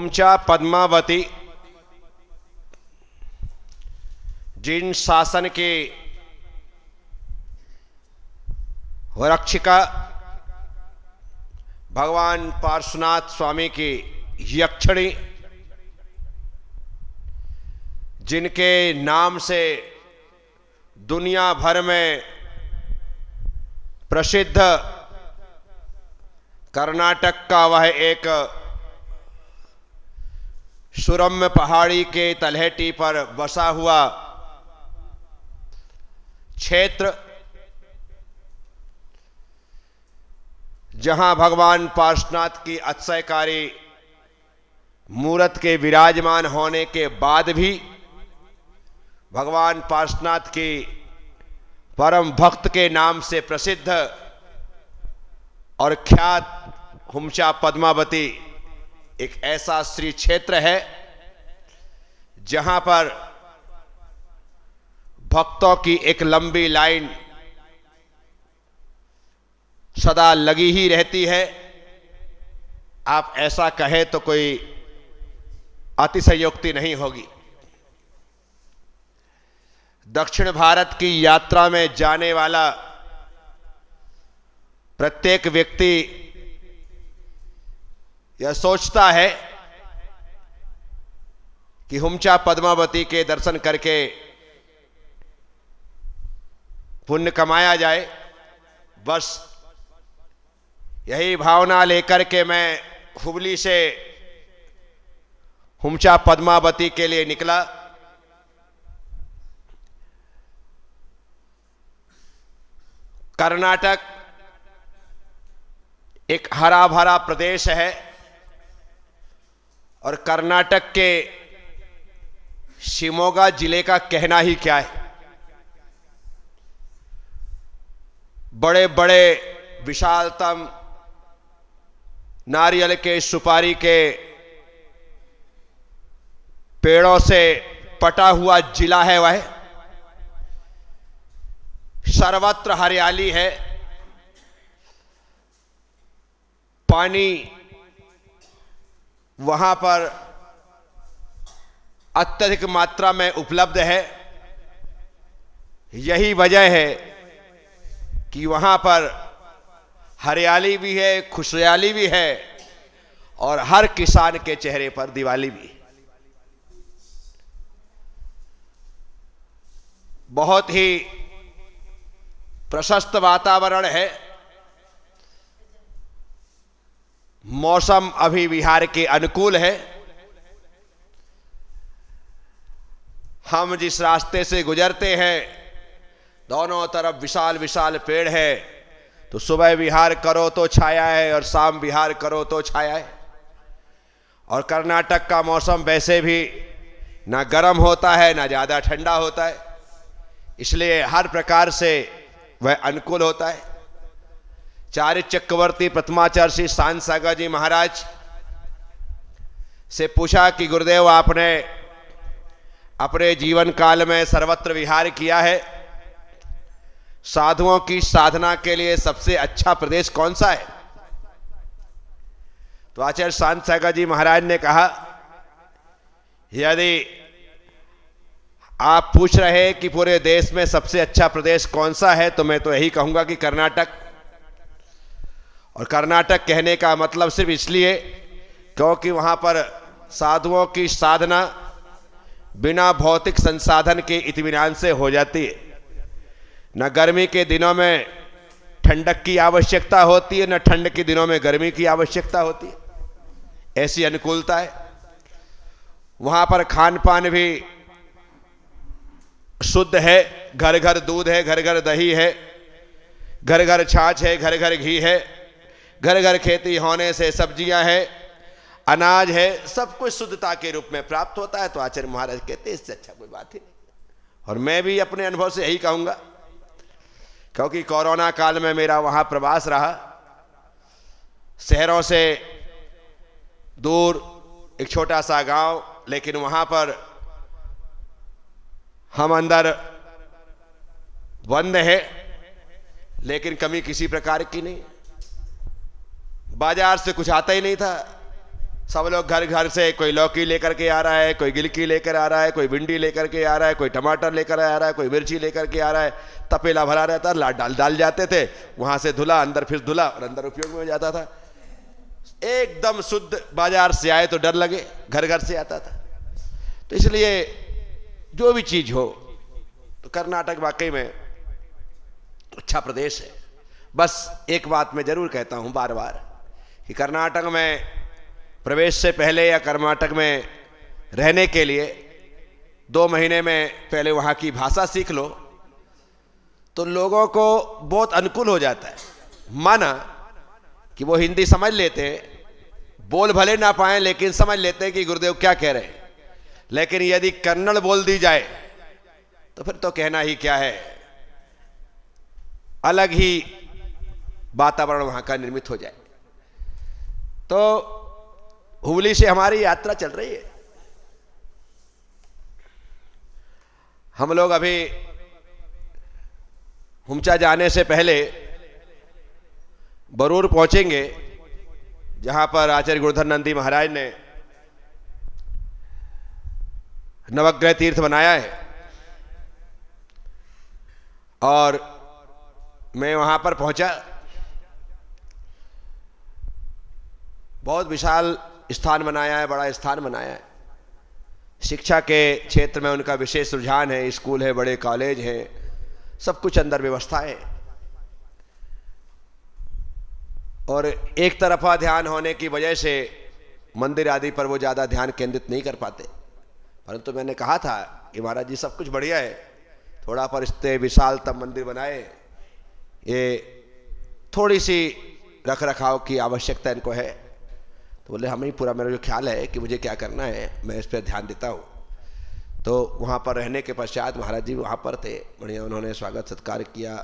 हुमचा पद्मावती जिन शासन के रक्षिका भगवान पार्श्वनाथ स्वामी की यक्षिणी, जिनके नाम से दुनिया भर में प्रसिद्ध कर्नाटक का वह एक सुरम्य पहाड़ी के तलहटी पर बसा हुआ क्षेत्र, जहां भगवान पार्श्वनाथ की अतिशयकारी मूर्त के विराजमान होने के बाद भी भगवान पार्श्वनाथ की परम भक्त के नाम से प्रसिद्ध और ख्यात हुमचा पद्मावती एक ऐसा श्री क्षेत्र है जहां पर भक्तों की एक लंबी लाइन सदा लगी ही रहती है। आप ऐसा कहें तो कोई अतिशयोक्ति नहीं होगी। दक्षिण भारत की यात्रा में जाने वाला प्रत्येक व्यक्ति यह सोचता है कि हुमचा पद्मावती के दर्शन करके पुण्य कमाया जाए। बस यही भावना लेकर के मैं हुबली से हुमचा पद्मावती के लिए निकला। कर्नाटक एक हरा भरा प्रदेश है और कर्नाटक के शिमोगा जिले का कहना ही क्या है। बड़े बड़े विशालतम नारियल के सुपारी के पेड़ों से पटा हुआ जिला है वह। सर्वत्र हरियाली है, पानी वहां पर अत्यधिक मात्रा में उपलब्ध है। यही वजह है कि वहां पर हरियाली भी है, खुशहाली भी है और हर किसान के चेहरे पर दिवाली भी है। बहुत ही प्रशस्त वातावरण है। मौसम अभी बिहार के अनुकूल है। हम जिस रास्ते से गुजरते हैं दोनों तरफ विशाल विशाल पेड़ है, तो सुबह विहार करो तो छाया है और शाम विहार करो तो छाया है। और कर्नाटक का मौसम वैसे भी ना गर्म होता है ना ज़्यादा ठंडा होता है, इसलिए हर प्रकार से वह अनुकूल होता है। चार्य चक्रवर्ती प्रथमाचार्य श्री शांत सागर जी महाराज से पूछा कि गुरुदेव, आपने अपने जीवन काल में सर्वत्र विहार किया है, साधुओं की साधना के लिए सबसे अच्छा प्रदेश कौन सा है? तो आचार्य शांत सागर जी महाराज ने कहा, यदि आप पूछ रहे हैं कि पूरे देश में सबसे अच्छा प्रदेश कौन सा है, तो मैं तो यही कहूंगा कि कर्नाटक। और कर्नाटक कहने का मतलब सिर्फ इसलिए क्योंकि वहां पर साधुओं की साधना बिना भौतिक संसाधन के इत्मीनान से हो जाती है। न गर्मी के दिनों में ठंडक की आवश्यकता होती है, न ठंड के दिनों में गर्मी की आवश्यकता होती है। ऐसी अनुकूलता है। वहां पर खान पान भी शुद्ध है। घर घर दूध है, घर घर दही है, घर घर छाछ है, घर घर घी है, घर घर खेती होने से सब्जियां हैं, अनाज है, सब कुछ शुद्धता के रूप में प्राप्त होता है। तो आचार्य महाराज कहते हैं इससे अच्छा कोई बात ही नहीं। और मैं भी अपने अनुभव से यही कहूंगा, क्योंकि कोरोना काल में मेरा वहां प्रवास रहा। शहरों से दूर एक छोटा सा गांव, लेकिन वहां पर हम अंदर बंद है, लेकिन कमी किसी प्रकार की नहीं। बाजार से कुछ आता ही नहीं था, सब लोग घर घर से कोई लौकी लेकर के आ रहा है, कोई गिलकी लेकर आ रहा है, कोई भिंडी लेकर के आ रहा है, कोई टमाटर लेकर आ रहा है, कोई मिर्ची लेकर के आ रहा है। तपेला भरा रहता, डाल जाते थे, वहां से धुला, अंदर फिर धुला और अंदर उपयोग में हो जाता था। एकदम शुद्ध। बाजार से आए तो डर लगे, घर घर से आता था। तो इसलिए जो भी चीज हो, तो कर्नाटक वाकई में अच्छा प्रदेश है। बस एक बात मैं जरूर कहता हूं बार बार कि कर्नाटक में प्रवेश से पहले या कर्नाटक में रहने के लिए 2 महीने में पहले वहाँ की भाषा सीख लो तो लोगों को बहुत अनुकूल हो जाता है। माना कि वो हिंदी समझ लेते हैं, बोल भले ना पाए लेकिन समझ लेते हैं कि गुरुदेव क्या कह रहे हैं। लेकिन यदि कन्नड़ बोल दी जाए तो फिर तो कहना ही क्या है, अलग ही वातावरण वहाँ का निर्मित हो जाए। तो हुबली से हमारी यात्रा चल रही है। हम लोग अभी हुमचा जाने से पहले बरूर पहुंचेंगे, जहां पर आचार्य गुरुधर नंदी महाराज ने नवग्रह तीर्थ बनाया है। और मैं वहां पर पहुंचा। बहुत विशाल स्थान बनाया है, बड़ा स्थान बनाया है। शिक्षा के क्षेत्र में उनका विशेष रुझान है। स्कूल है, बड़े कॉलेज हैं, सब कुछ अंदर व्यवस्था है। और एक तरफा ध्यान होने की वजह से मंदिर आदि पर वो ज़्यादा ध्यान केंद्रित नहीं कर पाते। परंतु मैंने कहा था कि महाराज जी सब कुछ बढ़िया है, थोड़ा पर इससे विशालतम मंदिर बनाए, ये थोड़ी सी रख रखाव की आवश्यकता इनको है। तो बोले हमें पूरा मेरा जो ख्याल है कि मुझे क्या करना है, मैं इस पर ध्यान देता हूँ। तो वहाँ पर रहने के पश्चात महाराज जी वहाँ पर थे, बढ़िया उन्होंने स्वागत सत्कार किया,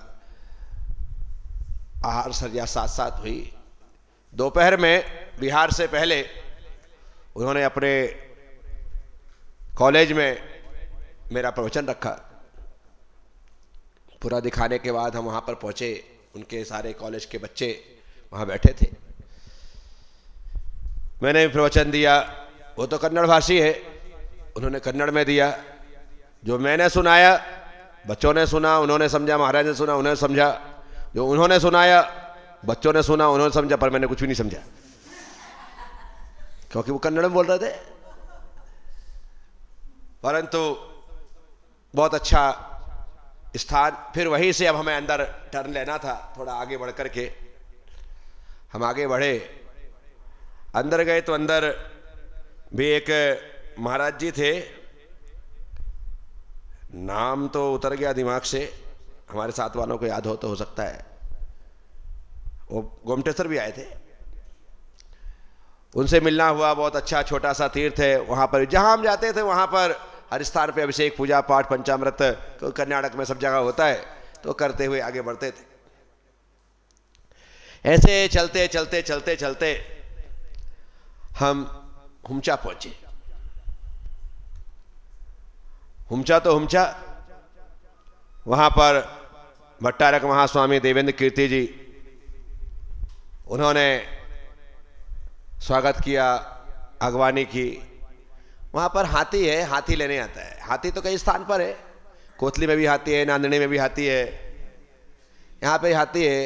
आहार सरिया साथ साथ हुई। दोपहर में बिहार से पहले उन्होंने अपने कॉलेज में मेरा प्रवचन रखा। पूरा दिखाने के बाद हम वहाँ पर पहुँचे, उनके सारे कॉलेज के बच्चे वहाँ बैठे थे। मैंने भी प्रवचन दिया। वो तो कन्नड़ भाषी है, उन्होंने कन्नड़ में दिया। जो मैंने सुनाया बच्चों ने सुना, उन्होंने समझा, महाराज ने सुना, उन्होंने समझा। जो उन्होंने सुनाया बच्चों ने सुना, उन्होंने समझा, पर मैंने कुछ भी नहीं समझा क्योंकि वो कन्नड़ में बोल रहे थे। परंतु बहुत अच्छा स्थान। फिर वहीं से अब हमें अंदर टर्न लेना था, थोड़ा आगे बढ़ करके हम आगे बढ़े। अंदर गए तो अंदर भी एक महाराज जी थे, नाम तो उतर गया दिमाग से, हमारे साथ वालों को याद हो तो हो सकता है। वो गोमटेश्वर भी आए थे, उनसे मिलना हुआ। बहुत अच्छा छोटा सा तीर्थ है। वहाँ पर जहाँ हम जाते थे वहाँ पर हर स्थान पे अभिषेक, पूजा पाठ, पंचामृत कर्नाटक में सब जगह होता है, तो करते हुए आगे बढ़ते थे। ऐसे चलते चलते चलते चलते हम हुमचा पहुंचे। हुमचा तो हुमचा, वहां पर भट्टारक महास्वामी देवेंद्र कीर्ति जी, उन्होंने स्वागत किया, अगवानी की। वहां पर हाथी है, हाथी लेने आता है। हाथी तो कई स्थान पर है, कोतली में भी हाथी है, नांदनी में भी हाथी है, यहाँ पे हाथी है।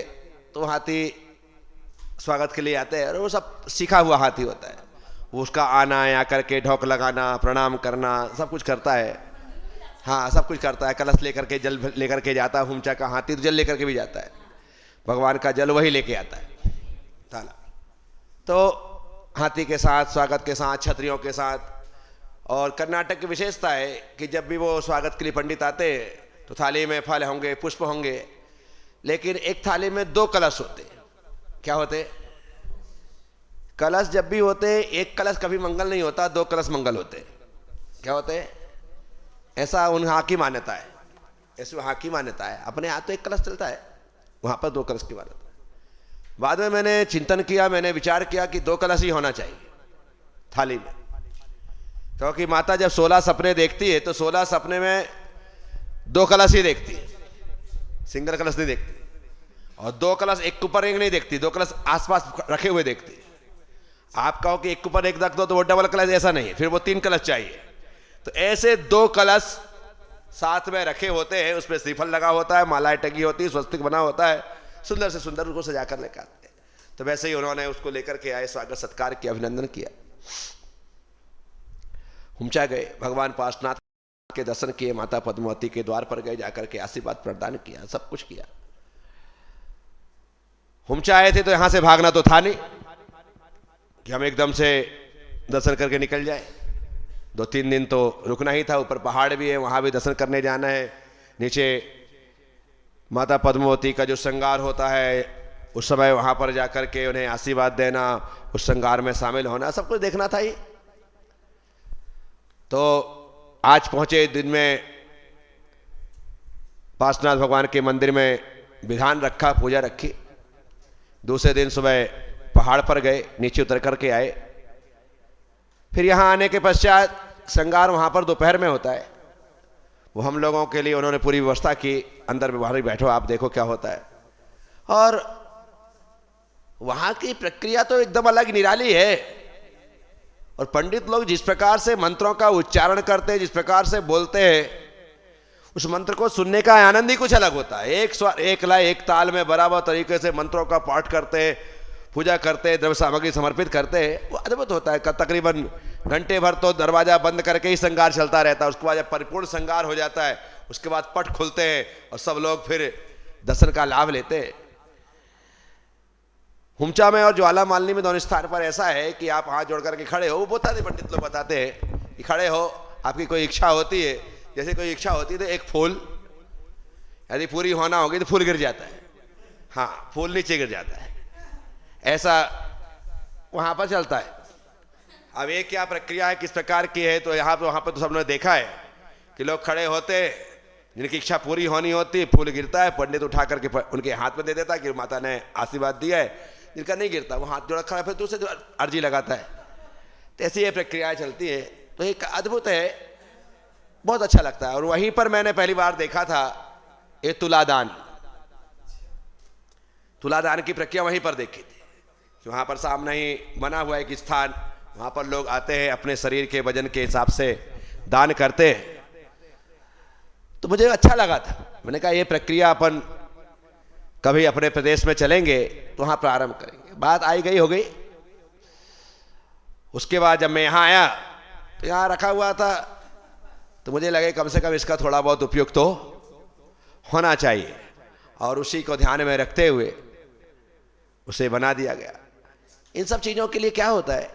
तो हाथी स्वागत के लिए आते हैं और वो सब सीखा हुआ हाथी होता है। वो उसका आना, या करके ढोक लगाना, प्रणाम करना, सब कुछ करता है। हाँ, सब कुछ करता है। कलश लेकर के, जल लेकर के जाता है। हुमचा का हाथी तो जल लेकर के भी जाता है, भगवान का जल वही लेके आता है थाला। तो हाथी के साथ, स्वागत के साथ, छतरियों के साथ। और कर्नाटक की विशेषता है कि जब भी वो स्वागत के लिए पंडित आते तो थाली में फल होंगे, पुष्प होंगे, लेकिन एक थाली में 2 कलश होते। क्या होते? कलश जब भी होते, एक कलश कभी मंगल नहीं होता, 2 कलश मंगल होते। क्या होते? ऐसा वहाँ की मान्यता है, ऐसे वहाँ की मान्यता है। अपने यहाँ तो 1 कलश चलता है, वहाँ पर 2 कलश की मान्यता है। बाद में मैंने चिंतन किया, मैंने विचार किया कि 2 कलश ही होना चाहिए थाली में, क्योंकि माता जब 16 सपने देखती है तो 16 सपने में 2 कलश ही देखती है, सिंगल कलश नहीं देखती। और 2 कलश एक ऊपर एक नहीं देखती, 2 कलश आसपास रखे हुए देखती। आप कहो कि एक ऊपर एक रख दो तो वो डबल कलश, ऐसा नहीं, फिर वो 3 कलश चाहिए। तो ऐसे 2 कलश साथ में रखे होते हैं, उसमें श्रीफल लगा होता है, मालाएं टंगी होती है, स्वस्तिक बना होता है, सुंदर से सुंदर उसको सजा कर लेकर आते हैं। तो वैसे ही उन्होंने उसको लेकर के आए, स्वागत सत्कार किया, अभिनंदन किया। हुमचा गए, भगवान पार्श्वनाथ के दर्शन किए, माता पद्मावती के द्वार पर गए, जाकर के आशीर्वाद प्रदान किया, सब कुछ किया। हुमचा आए थे तो यहां से भागना तो था नहीं कि हम एकदम से दर्शन करके निकल जाए। 2-3 दिन तो रुकना ही था, ऊपर पहाड़ भी है, वहां भी दर्शन करने जाना है। नीचे माता पद्मावती का जो श्रृंगार होता है, उस समय वहां पर जाकर के उन्हें आशीर्वाद देना, उस श्रृंगार में शामिल होना, सब कुछ देखना था ही। तो आज पहुंचे दिन में पार्श्वनाथ भगवान के मंदिर में विधान रखा, पूजा रखी। दूसरे दिन सुबह पहाड़ पर गए, नीचे उतर करके आए। फिर यहां आने के पश्चात श्रृंगार वहां पर दोपहर में होता है, वो हम लोगों के लिए उन्होंने पूरी व्यवस्था की, अंदर बाहर बैठो, आप देखो क्या होता है। और वहां की प्रक्रिया तो एकदम अलग निराली है। और पंडित लोग जिस प्रकार से मंत्रों का उच्चारण करते हैं, जिस प्रकार से बोलते हैं, उस मंत्र को सुनने का आनंद ही कुछ अलग होता है। एक स्वर, एक लय, एक ताल में बराबर तरीके से मंत्रों का पाठ करते हैं, पूजा करते हैं, द्रव्य सामग्री समर्पित करते हैं, वो अद्भुत होता है। तकरीबन घंटे भर तो दरवाजा बंद करके ही श्रृंगार चलता रहता है। उसके बाद जब परिपूर्ण श्रृंगार हो जाता है, उसके बाद पट खुलते हैं और सब लोग फिर दर्शन का लाभ लेते हैं। हुमचा में और ज्वाला मालिनी में दोनों स्थान पर ऐसा है कि आप हाथ जोड़ करके खड़े हो, वो बताते पंडित लोग बताते हैं कि खड़े हो, आपकी कोई इच्छा होती है, जैसे कोई इच्छा होती है तो एक फूल यदि पूरी होना होगी तो फूल गिर जाता है, हाँ फूल नीचे गिर जाता है, ऐसा वहां पर चलता है। अब ये क्या प्रक्रिया है, किस प्रकार की है, तो वहां पर तो सबने देखा है कि लोग खड़े होते, जिनकी इच्छा पूरी होनी होती, फूल गिरता है, पंडित उठा करके उनके हाथ में दे देता है कि माता ने आशीर्वाद दिया है। जिनका नहीं गिरता वो हाथ जोड़ा खड़ा, फिर दूसरे अर्जी लगाता है। तो ऐसी ये प्रक्रिया चलती है। तो एक अद्भुत है, बहुत अच्छा लगता है। और वहीं पर मैंने पहली बार देखा था ये तुलादान की प्रक्रिया वहीं पर देखी थी। वहां पर सामने ही बना हुआ एक स्थान, वहां पर लोग आते हैं, अपने शरीर के वजन के हिसाब से दान करते हैं। तो मुझे अच्छा लगा था, मैंने कहा ये प्रक्रिया अपन कभी अपने प्रदेश में चलेंगे तो वहां प्रारंभ करेंगे। बात आई गई हो गई। उसके बाद जब मैं यहां आया तो यहां रखा हुआ था, तो मुझे लगे कम से कम इसका थोड़ा बहुत उपयोग तो होना चाहिए, और उसी को ध्यान में रखते हुए उसे बना दिया गया। इन सब चीजों के लिए क्या होता है,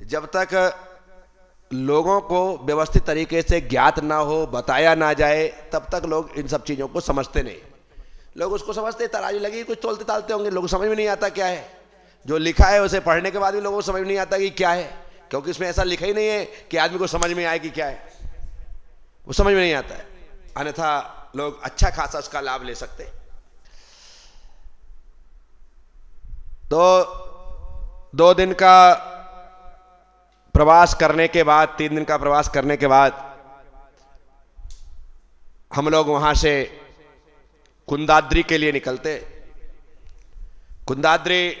जब तक लोगों को व्यवस्थित तरीके से ज्ञात ना हो, बताया ना जाए, तब तक लोग इन सब चीजों को समझते नहीं। लोग उसको समझते तराजू लगी कुछ तोलते तालते होंगे, लोगों को समझ में नहीं आता क्या है। जो लिखा है उसे पढ़ने के बाद भी लोगों को समझ में नहीं आता कि क्या है, क्योंकि इसमें ऐसा लिखा ही नहीं है कि आदमी को समझ में आए कि क्या है, वो समझ में नहीं आता है। अन्यथा लोग अच्छा खासा उसका लाभ ले सकते हैं। तो 2 दिन का प्रवास करने के बाद, 3 दिन का प्रवास करने के बाद हम लोग वहां से कुंदाद्री के लिए निकलते। कुंदाद्री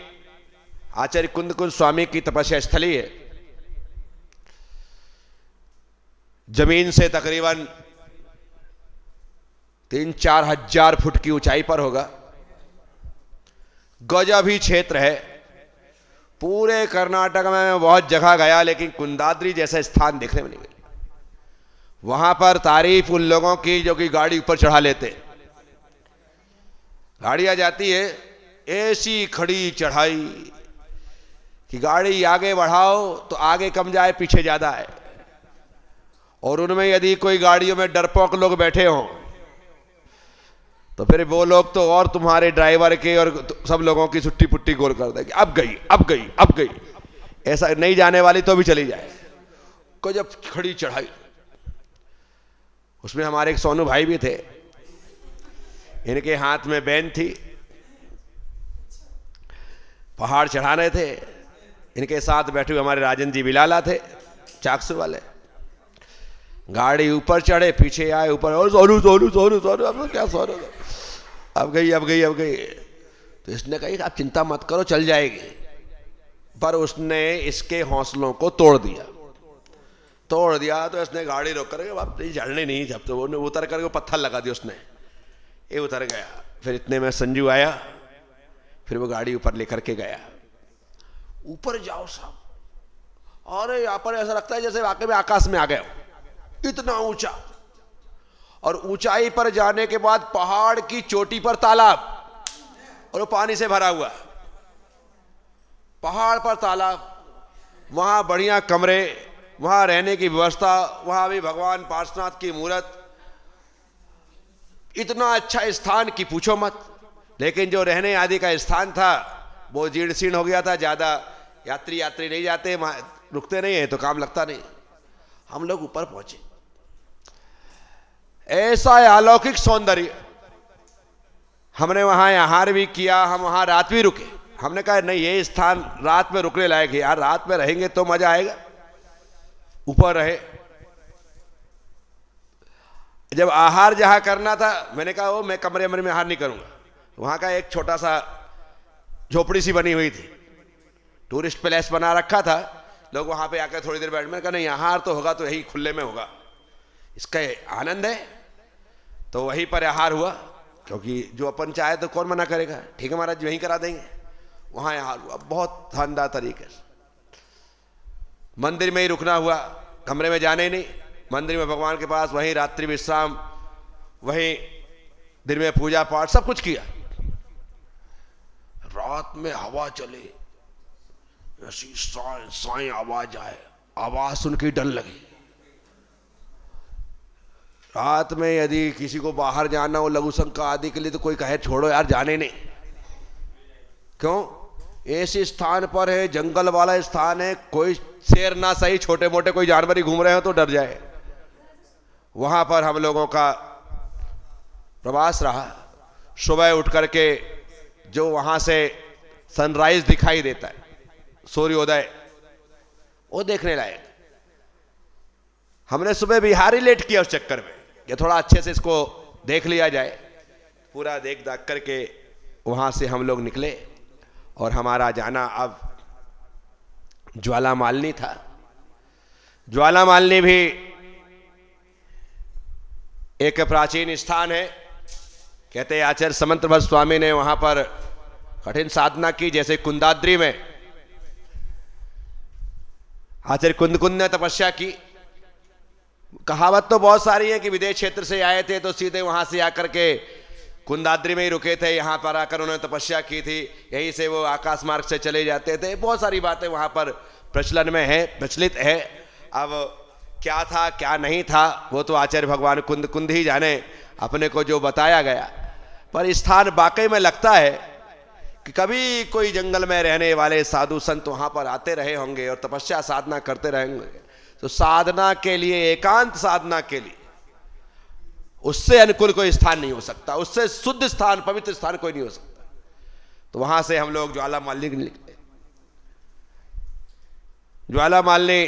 आचार्य कुंद स्वामी की तपस्या स्थली है। जमीन से तकरीबन 3-4 हजार फुट की ऊंचाई पर होगा। गजब ही क्षेत्र है। पूरे कर्नाटक में मैं बहुत जगह गया, लेकिन कुंदाद्री जैसा स्थान देखने में नहीं मिला। वहां पर तारीफ उन लोगों की जो कि गाड़ी ऊपर चढ़ा लेते। गाड़ियां जाती है, ऐसी खड़ी चढ़ाई कि गाड़ी आगे बढ़ाओ तो आगे कम जाए, पीछे ज्यादा है। और उनमें यदि कोई गाड़ियों में डरपोक लोग बैठे हों तो फिर वो लोग तो और तुम्हारे ड्राइवर के और सब लोगों की छुट्टी पुट्टी गोल कर देंगे, अब गई अब गई अब गई। ऐसा नहीं जाने वाली तो भी चली जाए। को जब खड़ी चढ़ाई, उसमें हमारे एक सोनू भाई भी थे, इनके हाथ में बैन थी, पहाड़ चढ़ा रहे थे। इनके साथ बैठे हुए हमारे राजन जी बिलाला थे, चाकसू वाले। गाड़ी ऊपर चढ़े, पीछे आए, ऊपर और सोनू सोनू सोनू सोनू, अब क्या सोनू, अब गई अब गई अब गई। तो इसने कही आप चिंता मत करो, चल जाएगी। पर उसने इसके हौसलों को तोड़ दिया तो इसने गाड़ी रोक करके वापस चढ़ने नहीं, जब तो वो उतर करके पत्थर लगा दिया उसने, ये उतर गया। फिर इतने में संजू आया, फिर वो गाड़ी ऊपर लेकर के गया। ऊपर जाओ साहब, और यहां पर ऐसा लगता है जैसे वाकई में आकाश में आ गए हो, इतना ऊंचा। और ऊंचाई पर जाने के बाद पहाड़ की चोटी पर तालाब, और वो पानी से भरा हुआ, पहाड़ पर तालाब, वहां बढ़िया कमरे, वहां रहने की व्यवस्था, वहां भी भगवान पार्श्वनाथ की मूर्त, इतना अच्छा स्थान कि पूछो मत। लेकिन जो रहने आदि का स्थान था वो जीर्ण शीर्ण हो गया था, ज्यादा यात्री नहीं जाते, रुकते नहीं है तो काम लगता नहीं। हम लोग ऊपर पहुंचे, ऐसा अलौकिक सौंदर्य। हमने वहां आहार भी किया, हम वहां रात भी रुके। हमने कहा नहीं, ये स्थान रात में रुकने लायक है यार, रात में रहेंगे तो मजा आएगा। ऊपर रहे, जब आहार जहां करना था मैंने कहा वो मैं कमरे में आहार नहीं करूंगा। वहां का एक छोटा सा झोपड़ी सी बनी हुई थी, टूरिस्ट प्लेस बना रखा था, लोग वहां पे आकर थोड़ी देर बैठ। मैंने कहा नहीं, आहार तो होगा तो यही खुले में होगा, इसका आनंद है। तो वहीं पर आहार हुआ, क्योंकि जो अपन चाहे तो कौन मना करेगा। ठीक है महाराज, वहीं करा देंगे। वहां आहार हुआ बहुत शानदार तरीके से। मंदिर में ही रुकना हुआ, कमरे में जाने नहीं, मंदिर में भगवान के पास, वहीं रात्रि विश्राम, वहीं दिन में पूजा पाठ सब कुछ किया। रात में हवा चले, ऐसी साई आवाज आए, आवाज सुन के डर लगी। रात में यदि किसी को बाहर जाना हो लघु शंका आदि के लिए तो कोई कहे छोड़ो यार, जाने नहीं। क्यों? ऐसे स्थान पर है, जंगल वाला स्थान है, कोई शेर ना सही, छोटे मोटे कोई जानवर ही घूम रहे हो तो डर जाए। वहां पर हम लोगों का प्रवास रहा। सुबह उठ करके जो वहां से सनराइज दिखाई देता है, सूर्योदय, वो देखने लायक। हमने सुबह बिहार ही लेट किया उस चक्कर में, ये थोड़ा अच्छे से इसको देख लिया जाए। पूरा देख दाख करके वहां से हम लोग निकले, और हमारा जाना अब ज्वालामालिनी था। ज्वालामालिनी भी एक प्राचीन स्थान है। कहते हैं आचार्य समंतभट्ट स्वामी ने वहां पर कठिन साधना की, जैसे कुंदाद्री में आचार्य कुंद ने तपस्या की। कहावत तो बहुत सारी है कि विदेश क्षेत्र से आए थे तो सीधे वहां से आकर के कुंदाद्री में ही रुके थे, यहां पर आकर उन्होंने तपस्या की थी, यहीं से वो आकाश मार्ग से चले जाते थे। बहुत सारी बातें वहां पर प्रचलन में है, प्रचलित है। अब क्या था क्या नहीं था वो तो आचार्य भगवान कुंद ही जाने, अपने को जो बताया गया। पर स्थान वाकई में लगता है कि कभी कोई जंगल में रहने वाले साधु संत वहां पर आते रहे होंगे और तपस्या साधना करते रहेंगे। तो साधना के लिए, एकांत साधना के लिए, उससे अनुकूल कोई स्थान नहीं हो सकता, उससे शुद्ध स्थान, पवित्र स्थान कोई नहीं हो सकता। तो वहां से हम लोग ज्वालामालिनी निकले। ज्वालामालिनी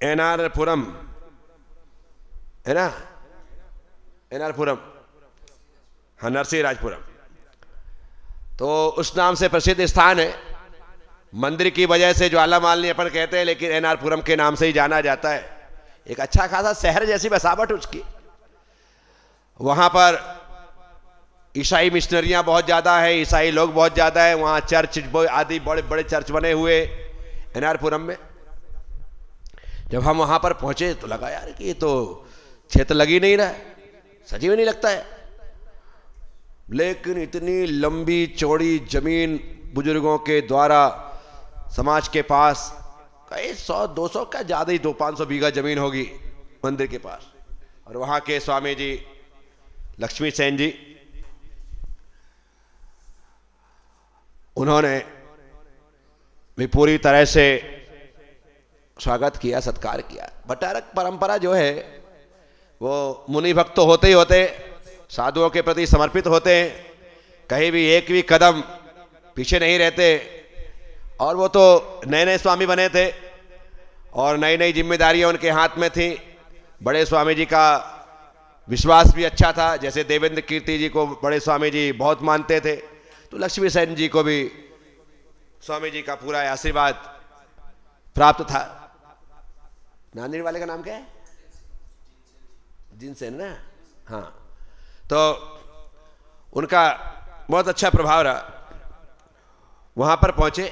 एनारपुरम है ना, एनारपुरम, हाँ, नरसिंहराजपुरम, तो उस नाम से प्रसिद्ध स्थान है। मंदिर की वजह से ज्वालामालिनी अपन कहते हैं, लेकिन एनारपुरम के नाम से ही जाना जाता है। एक अच्छा खासा शहर जैसी बसावट उसकी। वहां पर ईसाई मिशनरियां बहुत ज्यादा है, ईसाई लोग बहुत ज्यादा है। वहां चर्च आदि बड़े बड़े चर्च बने हुए एनारपुरम में। जब हम वहां पर पहुंचे तो लगा यार कि ये तो क्षेत्र लग ही नहीं रहा है, सजीव नहीं लगता है। लेकिन इतनी लंबी चौड़ी जमीन बुजुर्गों के द्वारा समाज के पास, कई 100-200 का ज्यादा ही 200-500 बीघा जमीन होगी मंदिर के पास। और वहां के स्वामी जी लक्ष्मी सेन जी, उन्होंने भी पूरी तरह से स्वागत किया, सत्कार किया। भट्टारक परंपरा जो है वो मुनि भक्त तो होते ही होते, साधुओं के प्रति समर्पित होते हैं, कहीं भी एक भी कदम पीछे नहीं रहते। और वो तो नए नए स्वामी बने थे और नई नई जिम्मेदारियां उनके हाथ में थी। बड़े स्वामी जी का विश्वास भी अच्छा था, जैसे देवेंद्र कीर्ति जी को बड़े स्वामी जी बहुत मानते थे, तो लक्ष्मी सेन जी को भी स्वामी जी का पूरा आशीर्वाद प्राप्त था। नांदेड़ वाले का नाम क्या है? जिनसेन ना, हाँ। तो उनका बहुत अच्छा प्रभाव रहा। वहां पर पहुंचे,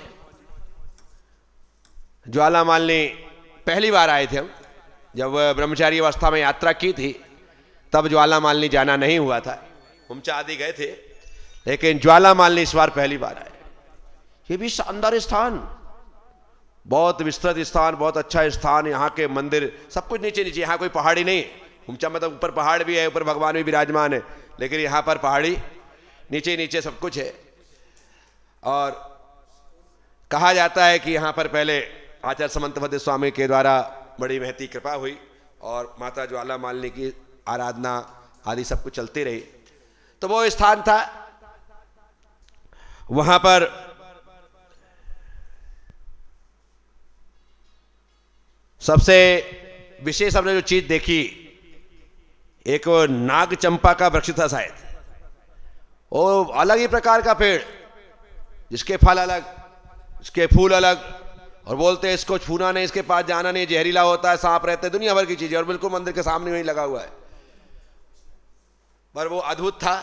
ज्वाला मालिनी पहली बार आए थे हम, जब ब्रह्मचारी अवस्था में यात्रा की थी तब ज्वाला मालिनी जाना नहीं हुआ था। हुमचा आदि गए थे, लेकिन ज्वाला मालिनी इस बार पहली बार आए। ये भी शानदार स्थान, बहुत विस्तृत स्थान, बहुत अच्छा स्थान। यहाँ के मंदिर सब कुछ नीचे नीचे, यहाँ कोई पहाड़ी नहीं। हुमचा मतलब ऊपर पहाड़ भी है, ऊपर भगवान भी विराजमान है, लेकिन यहाँ पर पहाड़ी नीचे नीचे सब कुछ है। और कहा जाता है कि यहाँ पर पहले आचार्य समंतभद्र स्वामी के द्वारा बड़ी महती कृपा हुई और माता ज्वाला मालिनी की आराधना आदि सब कुछ चलती रही। तो वो स्थान था, वहां पर सबसे विशेष हमने जो चीज देखी, एक नाग चंपा का वृक्ष था शायद, वो अलग ही प्रकार का पेड़, जिसके फल अलग, इसके फूल अलग, और बोलते हैं इसको छूना नहीं, इसके पास जाना नहीं, जहरीला होता है, सांप रहते हैं, दुनिया भर की चीजें, और बिल्कुल मंदिर के सामने वहीं लगा हुआ है। पर वो अद्भुत था।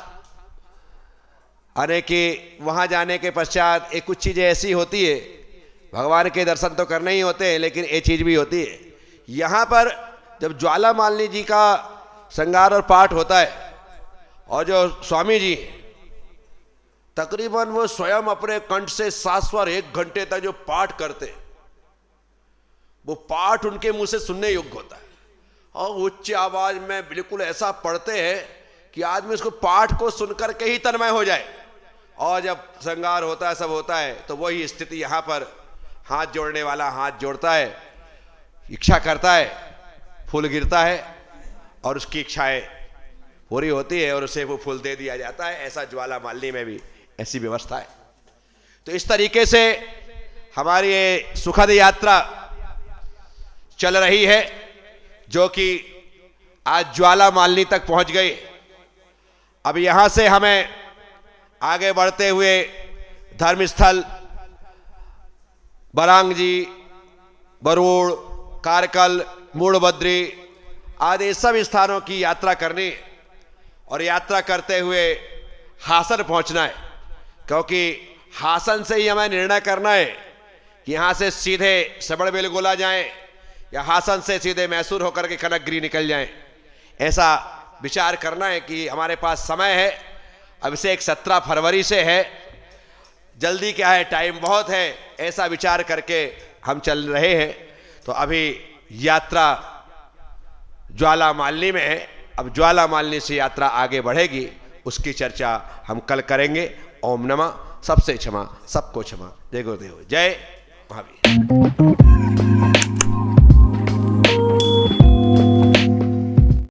अरे कि वहां जाने के पश्चात एक कुछ चीजें ऐसी होती है, भगवान के दर्शन तो करने ही होते हैं, लेकिन ये चीज भी होती है। यहां पर जब ज्वाला मालिनी जी का श्रृंगार और पाठ होता है, और जो स्वामी जी तकरीबन वो स्वयं अपने कंठ से 7 स्वर 1 घंटे तक जो पाठ करते, वो पाठ उनके मुंह से सुनने योग्य होता है, और उच्च आवाज में बिल्कुल ऐसा पढ़ते हैं कि आदमी उसको पाठ को सुनकर के ही तन्मय हो जाए। और जब श्रृंगार होता है, सब होता है, तो वही स्थिति यहां पर, हाथ जोड़ने वाला हाथ जोड़ता है, इच्छा करता है, फूल गिरता है और उसकी इच्छाएं पूरी होती है और उसे वो फूल दे दिया जाता है। ऐसा ज्वाला मालिनी में भी ऐसी व्यवस्था है। तो इस तरीके से हमारी ये सुखद यात्रा चल रही है, जो कि आज ज्वाला मालिनी तक पहुंच गई। अब यहां से हमें आगे बढ़ते हुए धर्मस्थल बरांग जी, बरूड़, कारकल, मूड़बद्री आदि सब स्थानों की यात्रा करनी, और यात्रा करते हुए हासन पहुंचना है, क्योंकि हासन से ही हमें निर्णय करना है कि यहां से सीधे सबड़बेलगोला जाएं या हासन से सीधे मैसूर होकर के कनकगिरी निकल जाएं। ऐसा विचार करना है कि हमारे पास समय है। अभिषेक 17 फरवरी से है, जल्दी क्या है, टाइम बहुत है, ऐसा विचार करके हम चल रहे हैं। तो अभी यात्रा ज्वाला मालिनी में है। अब ज्वाला मालिनी से यात्रा आगे बढ़ेगी, उसकी चर्चा हम कल करेंगे। ओम नमः। सबसे क्षमा, सबको क्षमा। जय गुरुदेव, जय महावीर।